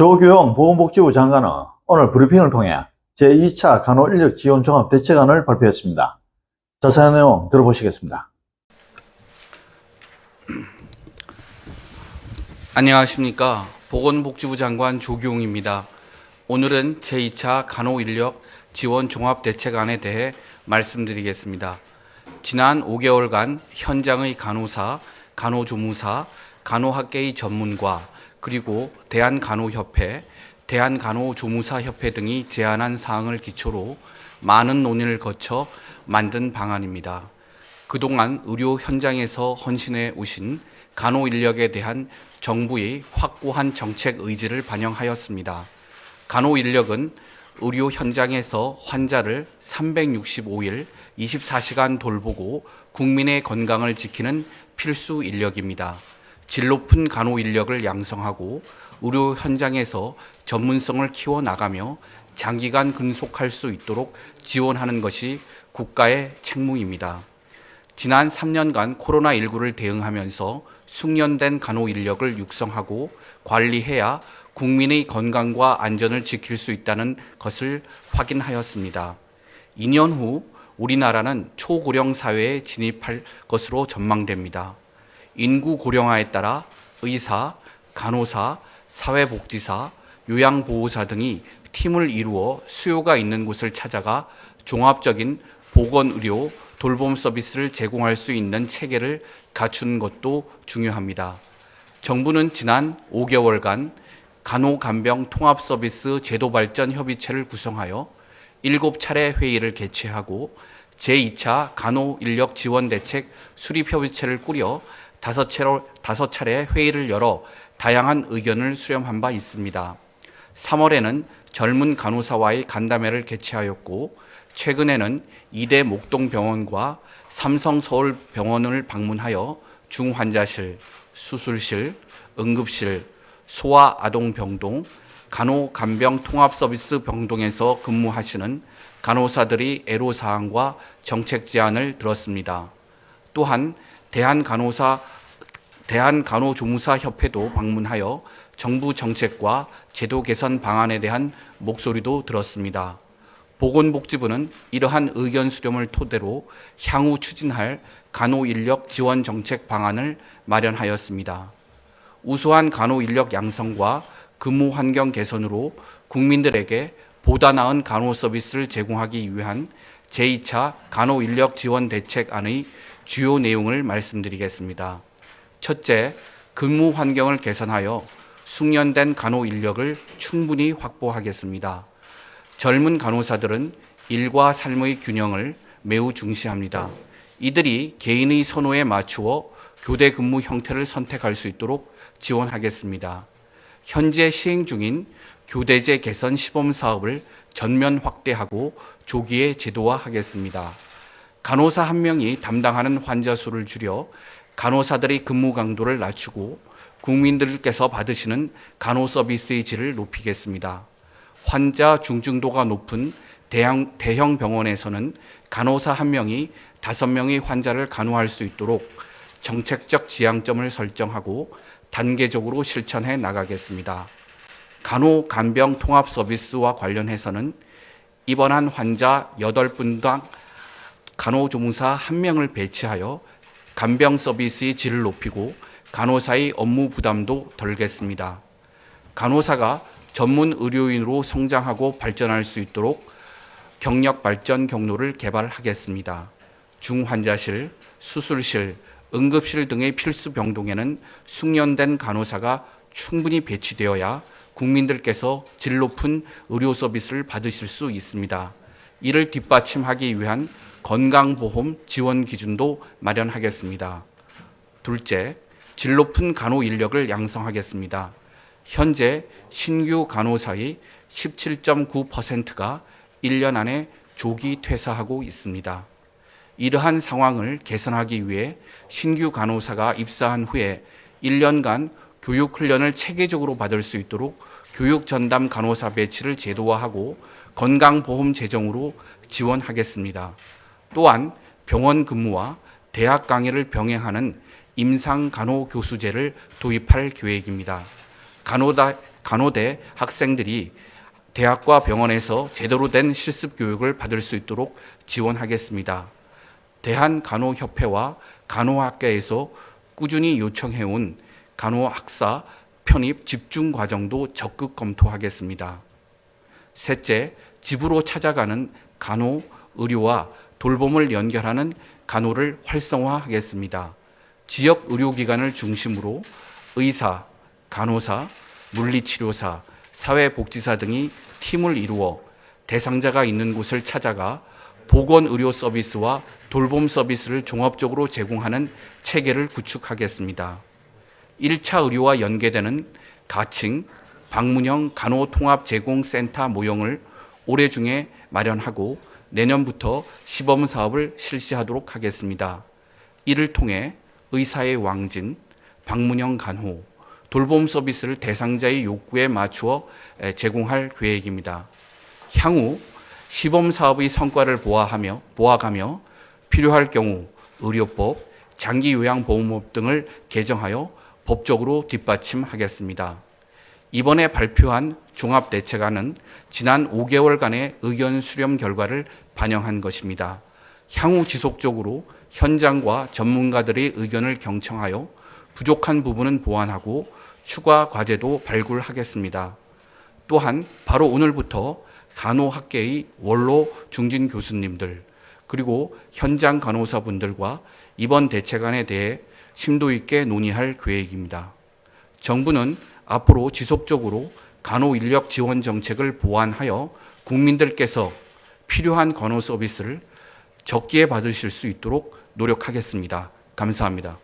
조규용 보건복지부 장관은 오늘 브리핑을 통해 제2차 간호인력 지원 종합 대책안을 발표했습니다. 자세한 내용 들어보시겠습니다. 안녕하십니까. 보건복지부 장관 조규용입니다. 오늘은 제2차 간호인력 지원 종합대책안에 대해 말씀드리겠습니다. 지난 5개월간 현장의 간호사, 간호조무사, 간호학계의 전문가, 그리고 대한간호협회, 대한간호조무사협회 등이 제안한 사항을 기초로 많은 논의를 거쳐 만든 방안입니다. 그동안 의료 현장에서 헌신해 오신 간호 인력에 대한 정부의 확고한 정책 의지를 반영하였습니다. 간호 인력은 의료 현장에서 환자를 365일 24시간 돌보고 국민의 건강을 지키는 필수 인력입니다. 질 높은 간호 인력을 양성하고 의료 현장에서 전문성을 키워나가며 장기간 근속할 수 있도록 지원하는 것이 국가의 책무입니다. 지난 3년간 코로나19를 대응하면서 숙련된 간호 인력을 육성하고 관리해야 국민의 건강과 안전을 지킬 수 있다는 것을 확인하였습니다. 2년 후 우리나라는 초고령 사회에 진입할 것으로 전망됩니다. 인구 고령화에 따라 의사, 간호사, 사회복지사, 요양보호사 등이 팀을 이루어 수요가 있는 곳을 찾아가 종합적인 보건의료, 돌봄 서비스를 제공할 수 있는 체계를 갖추는 것도 중요합니다. 정부는 지난 5개월간 간호간병 통합서비스 제도 발전 협의체를 구성하여 7차례 회의를 개최하고 제2차 간호인력 지원 대책 수립협의체를 꾸려 5차례 회의를 열어 다양한 의견을 수렴한 바 있습니다. 3월에는 젊은 간호사와의 간담회를 개최하였고 최근에는 이대 목동병원과 삼성서울병원을 방문하여 중환자실, 수술실, 응급실, 소아아동병동, 간호간병통합서비스 병동에서 근무하시는 간호사들이 애로사항과 정책 제안을 들었습니다. 또한 대한간호조무사협회도 방문하여 정부 정책과 제도 개선 방안에 대한 목소리도 들었습니다. 보건복지부는 이러한 의견 수렴을 토대로 향후 추진할 간호인력 지원 정책 방안을 마련하였습니다. 우수한 간호인력 양성과 근무 환경 개선으로 국민들에게 보다 나은 간호 서비스를 제공하기 위한 제2차 간호인력 지원 대책안의 주요 내용을 말씀드리겠습니다. 첫째, 근무 환경을 개선하여 숙련된 간호 인력을 충분히 확보하겠습니다. 젊은 간호사들은 일과 삶의 균형을 매우 중시합니다. 이들이 개인의 선호에 맞추어 교대 근무 형태를 선택할 수 있도록 지원하겠습니다. 현재 시행 중인 교대제 개선 시범 사업을 전면 확대하고 조기에 제도화하겠습니다. 간호사 한 명이 담당하는 환자 수를 줄여 간호사들의 근무 강도를 낮추고 국민들께서 받으시는 간호 서비스의 질을 높이겠습니다. 환자 중증도가 높은 대형 병원에서는 간호사 한 명이 5명의 환자를 간호할 수 있도록 정책적 지향점을 설정하고 단계적으로 실천해 나가겠습니다. 간호간병 통합 서비스와 관련해서는 입원한 환자 8분당 간호조무사 1명을 배치하여 간병 서비스의 질을 높이고 간호사의 업무 부담도 덜겠습니다. 간호사가 전문 의료인으로 성장하고 발전할 수 있도록 경력 발전 경로를 개발하겠습니다. 중환자실, 수술실, 응급실 등의 필수 병동에는 숙련된 간호사가 충분히 배치되어야 국민들께서 질 높은 의료 서비스를 받으실 수 있습니다. 이를 뒷받침하기 위한 건강보험 지원 기준도 마련하겠습니다. 둘째, 질 높은 간호 인력을 양성하겠습니다. 현재 신규 간호사의 17.9%가 1년 안에 조기 퇴사하고 있습니다. 이러한 상황을 개선하기 위해 신규 간호사가 입사한 후에 1년간 교육훈련을 체계적으로 받을 수 있도록 교육전담 간호사 배치를 제도화하고 건강보험 재정으로 지원하겠습니다. 또한 병원 근무와 대학 강의를 병행하는 임상간호교수제를 도입할 계획입니다. 간호대 학생들이 대학과 병원에서 제대로 된 실습 교육을 받을 수 있도록 지원하겠습니다. 대한간호협회와 간호학계에서 꾸준히 요청해온 간호학사 편입 집중 과정도 적극 검토하겠습니다. 셋째, 집으로 찾아가는 간호, 의료와 돌봄을 연결하는 간호를 활성화하겠습니다. 지역 의료기관을 중심으로 의사, 간호사, 물리치료사, 사회복지사 등이 팀을 이루어 대상자가 있는 곳을 찾아가 보건의료 서비스와 돌봄 서비스를 종합적으로 제공하는 체계를 구축하겠습니다. 1차 의료와 연계되는 가칭, 방문형 간호통합제공센터 모형을 올해 중에 마련하고 내년부터 시범 사업을 실시하도록 하겠습니다. 이를 통해 의사의 왕진, 방문형 간호, 돌봄 서비스를 대상자의 욕구에 맞추어 제공할 계획입니다. 향후 시범 사업의 성과를 보아가며 필요할 경우 의료법, 장기요양보험법 등을 개정하여 법적으로 뒷받침하겠습니다. 이번에 발표한 종합대책안은 지난 5개월간의 의견 수렴 결과를 반영한 것입니다. 향후 지속적으로 현장과 전문가들의 의견을 경청하여 부족한 부분은 보완하고 추가 과제도 발굴하겠습니다. 또한 바로 오늘부터 간호학계의 원로 중진 교수님들 그리고 현장 간호사분들과 이번 대책안에 대해 심도 있게 논의할 계획입니다. 정부는 앞으로 지속적으로 간호 인력 지원 정책을 보완하여 국민들께서 필요한 간호 서비스를 적기에 받으실 수 있도록 노력하겠습니다. 감사합니다.